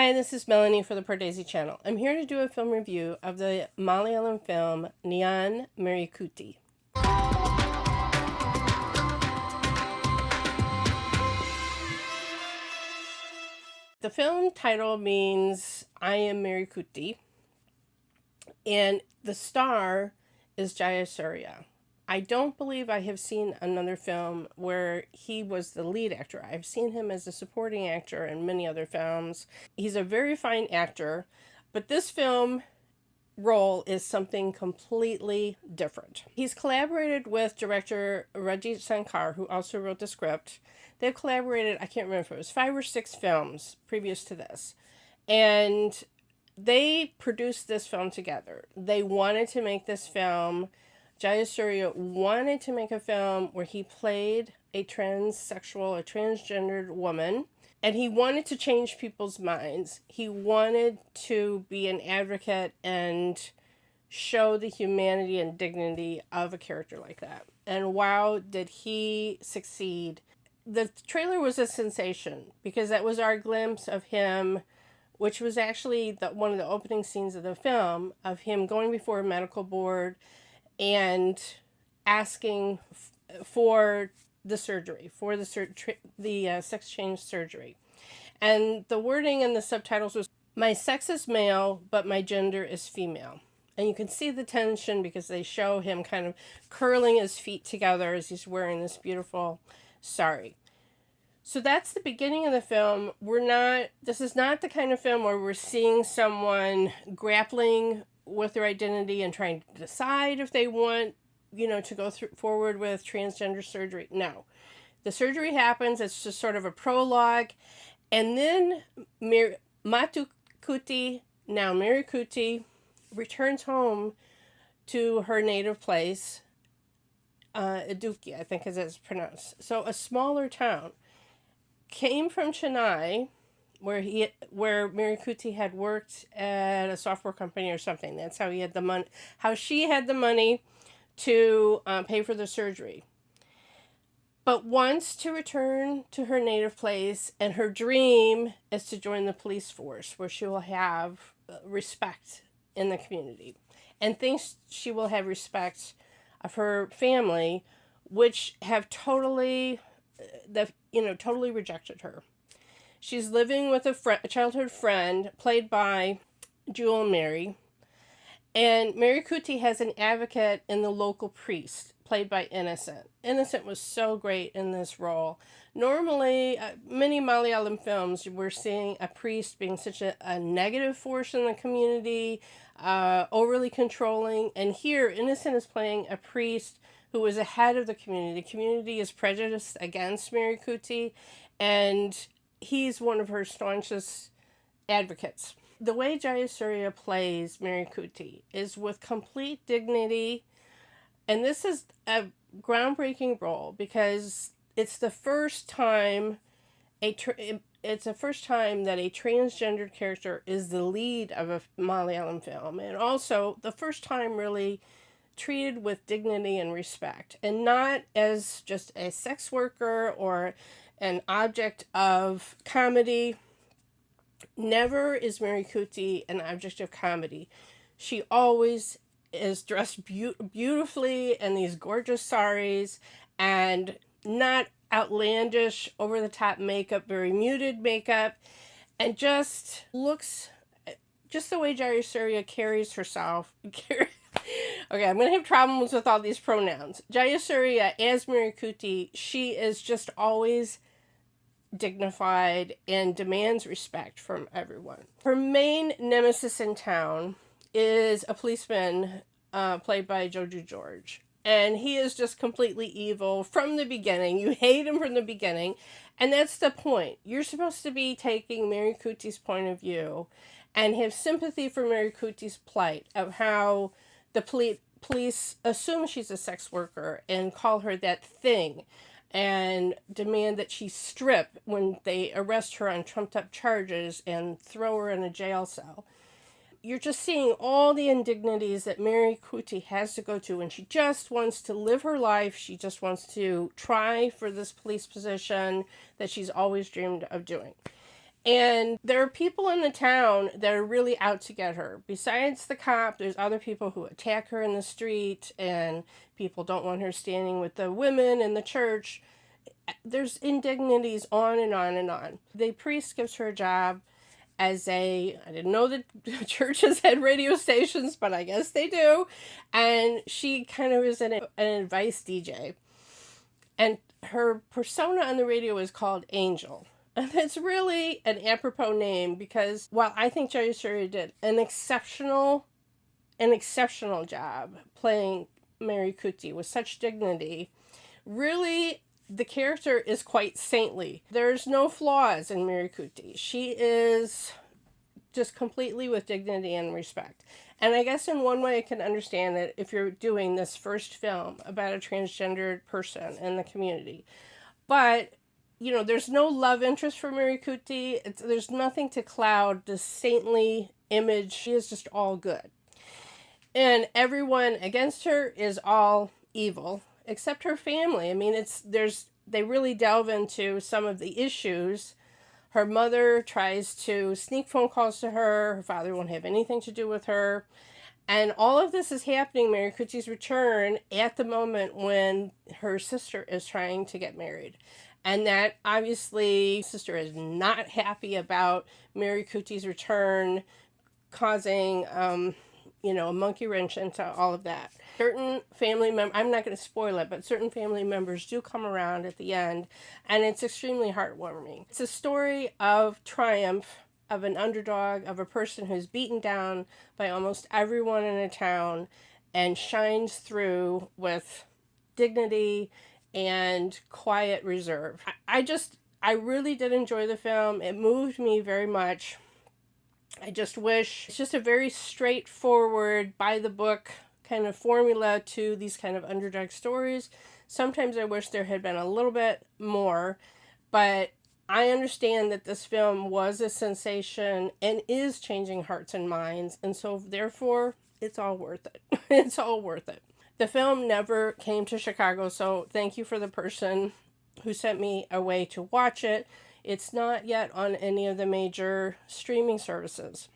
Hi, this is Melanie for the Pardesi channel. I'm here to do a film review of the Malayalam film Njan Marykutty. The film title means I am Marykutty, and the star is Jayasurya. I don't believe I have seen another film where he was the lead actor. I've seen him as a supporting actor in many other films. He's a very fine actor, but this film role is something completely different. He's collaborated with director Ranjith Sankar, who also wrote the script. They've collaborated, I can't remember if it was 5 or 6 films previous to this. And they produced this film together. They wanted to make this film. Jayasurya wanted to make a film where he played a transsexual, a transgendered woman, and he wanted to change people's minds. He wanted to be an advocate and show the humanity and dignity of a character like that. And wow, did he succeed. The trailer was a sensation because that was our glimpse of him, which was actually one of the opening scenes of the film, of him going before a medical board and asking for the surgery, for the sex change surgery. And the wording in the subtitles was, "My sex is male, but my gender is female." And you can see the tension because they show him kind of curling his feet together as he's wearing this beautiful sari. So that's the beginning of the film. This is not the kind of film where we're seeing someone grappling with their identity and trying to decide if they want, to go forward with transgender surgery. No. The surgery happens. It's just sort of a prologue. And then Marykutty, now Marykutty, returns home to her native place, Iduki, I think as it's pronounced. So a smaller town. Came from Chennai, where Marykutty had worked at a software company or something. That's how he had the money. How she had the money to pay for the surgery. But wants to return to her native place, and her dream is to join the police force, where she will have respect in the community, and thinks she will have respect of her family, which have totally rejected her. She's living with a childhood friend played by Jewel Mary, and Marykutty has an advocate in the local priest played by Innocent. Innocent was so great in this role. Normally, many Malayalam films, we're seeing a priest being such a negative force in the community, overly controlling, and here Innocent is playing a priest who is ahead of the community. The community is prejudiced against Marykutty, and he's one of her staunchest advocates. The way Jayasurya plays Marykutty is with complete dignity, and this is a groundbreaking role because it's the first time that a transgendered character is the lead of a Malayalam film, and also the first time really treated with dignity and respect, and not as just a sex worker or an object of comedy. Never is Marykutty an object of comedy. She always is dressed beautifully in these gorgeous saris, and not outlandish, over-the-top makeup, very muted makeup, and just looks just the way Jayasurya carries herself. Okay, I'm going to have problems with all these pronouns. Jayasurya, as Marykutty, she is just always dignified and demands respect from everyone. Her main nemesis in town is a policeman played by Joju, and he is just completely evil from the beginning. You hate him from the beginning, and that's the point. You're supposed to be taking Marykutty's point of view and have sympathy for Marykutty's plight of how the police assume she's a sex worker and call her that thing and demand that she strip when they arrest her on trumped-up charges and throw her in a jail cell. You're just seeing all the indignities that Marykutty has to go to, and she just wants to live her life. She just wants to try for this police position that she's always dreamed of doing. And there are people in the town that are really out to get her. Besides the cop, there's other people who attack her in the street, and people don't want her standing with the women in the church. There's indignities on and on and on. The priest gives her a job as I didn't know that churches had radio stations, but I guess they do. And she kind of is an advice DJ. And her persona on the radio is called Angel. And it's really an apropos name because while I think Jayasurya did an exceptional job playing Marykutty with such dignity, really the character is quite saintly. There's no flaws in Marykutty. She is just completely with dignity and respect. And I guess in one way I can understand it if you're doing this first film about a transgendered person in the community. But, you know, there's no love interest for Marykutty. There's nothing to cloud the saintly image. She is just all good. And everyone against her is all evil, except her family. I mean, they really delve into some of the issues. Her mother tries to sneak phone calls to her. Her father won't have anything to do with her. And all of this is happening, Marykutty's return, at the moment when her sister is trying to get married. And that, obviously, sister is not happy about Marykutty's return, causing, a monkey wrench into all of that. Certain family members, I'm not going to spoil it, but certain family members do come around at the end, and it's extremely heartwarming. It's a story of triumph, of an underdog, of a person who's beaten down by almost everyone in a town and shines through with dignity and quiet reserve. I really did enjoy the film. It moved me very much. I just wish it's just a very straightforward, by the book kind of formula to these kind of underdog stories. Sometimes I wish there had been a little bit more, but I understand that this film was a sensation and is changing hearts and minds, and so therefore it's all worth it. It's all worth it. The film never came to Chicago, so thank you for the person who sent me a way to watch it. It's not yet on any of the major streaming services,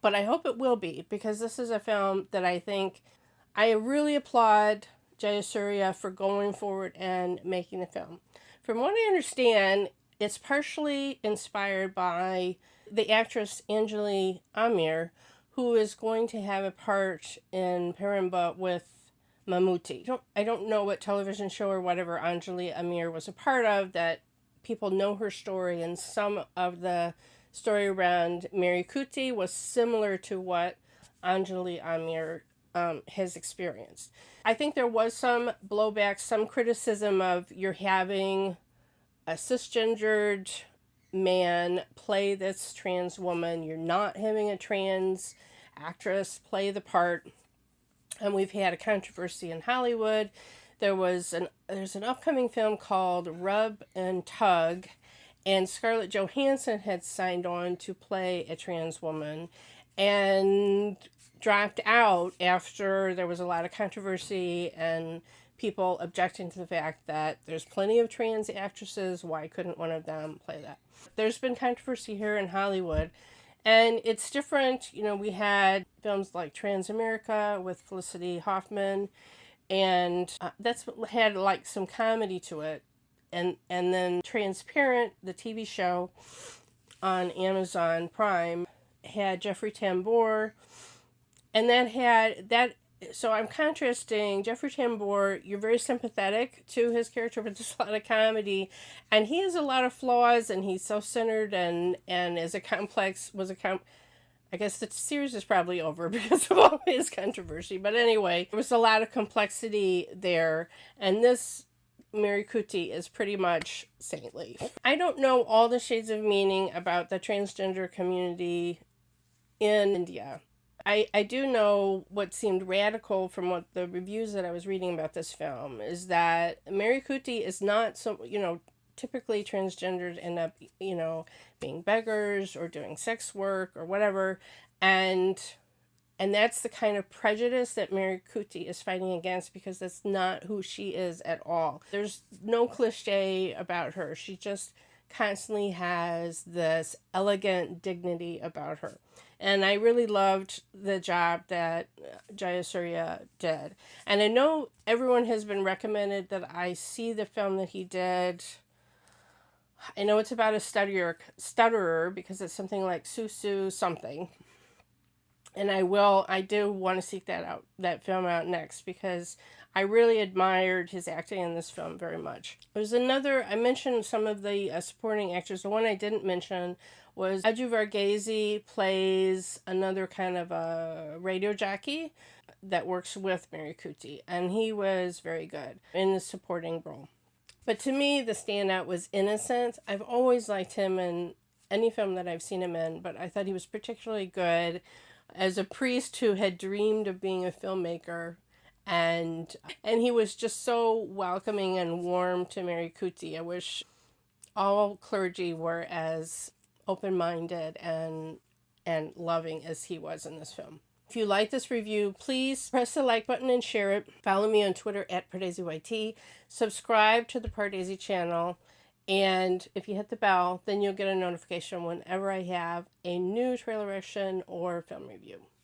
but I hope it will be, because this is a film that I really applaud Jayasurya for going forward and making the film. From what I understand, it's partially inspired by the actress Anjali Amir, who is going to have a part in Parimba with Mammootty. I don't know what television show or whatever Anjali Amir was a part of that people know her story, and some of the story around Marykutty was similar to what Anjali Amir has experienced. I think there was some blowback, some criticism of you're having a cisgendered man play this trans woman. You're not having a trans actress play the part. And we've had a controversy in Hollywood. There's an upcoming film called Rub and Tug, and Scarlett Johansson had signed on to play a trans woman and dropped out after there was a lot of controversy and people objecting to the fact that there's plenty of trans actresses. Why couldn't one of them play that? There's been controversy here in Hollywood, and it's different. You know, we had films like Transamerica with Felicity Huffman, and that's what had like some comedy to it. And then Transparent, the TV show on Amazon Prime, had Jeffrey Tambor, and so I'm contrasting Jeffrey Tambor. You're very sympathetic to his character, but there's a lot of comedy, and he has a lot of flaws, and he's self-centered and is a complex, I guess the series is probably over because of all his controversy. But anyway, there was a lot of complexity there, and this Marykutty is pretty much saintly. I don't know all the shades of meaning about the transgender community in India. I do know what seemed radical from what the reviews that I was reading about this film is that Marykutty is not so, typically transgendered end up, being beggars or doing sex work or whatever. And that's the kind of prejudice that Marykutty is fighting against, because that's not who she is at all. There's no cliche about her. She just constantly has this elegant dignity about her. And I really loved the job that Jayasurya did. And I know everyone has been recommended that I see the film that he did. I know it's about a stutterer because it's something like Susu something. And I do want to seek that film out next because I really admired his acting in this film very much. There's another, I mentioned some of the supporting actors. The one I didn't mention was Joju Varghese plays another kind of a radio jockey that works with Marykutty, and he was very good in the supporting role. But to me, the standout was Innocent. I've always liked him in any film that I've seen him in, but I thought he was particularly good as a priest who had dreamed of being a filmmaker, and he was just so welcoming and warm to Marykutty. I wish all clergy were as open-minded and loving as he was in this film. If you like this review, please press the like button and share it. Follow me on Twitter at PardesiYT. Subscribe to the Pardesi channel. And if you hit the bell, then you'll get a notification whenever I have a new trailer reaction or film review.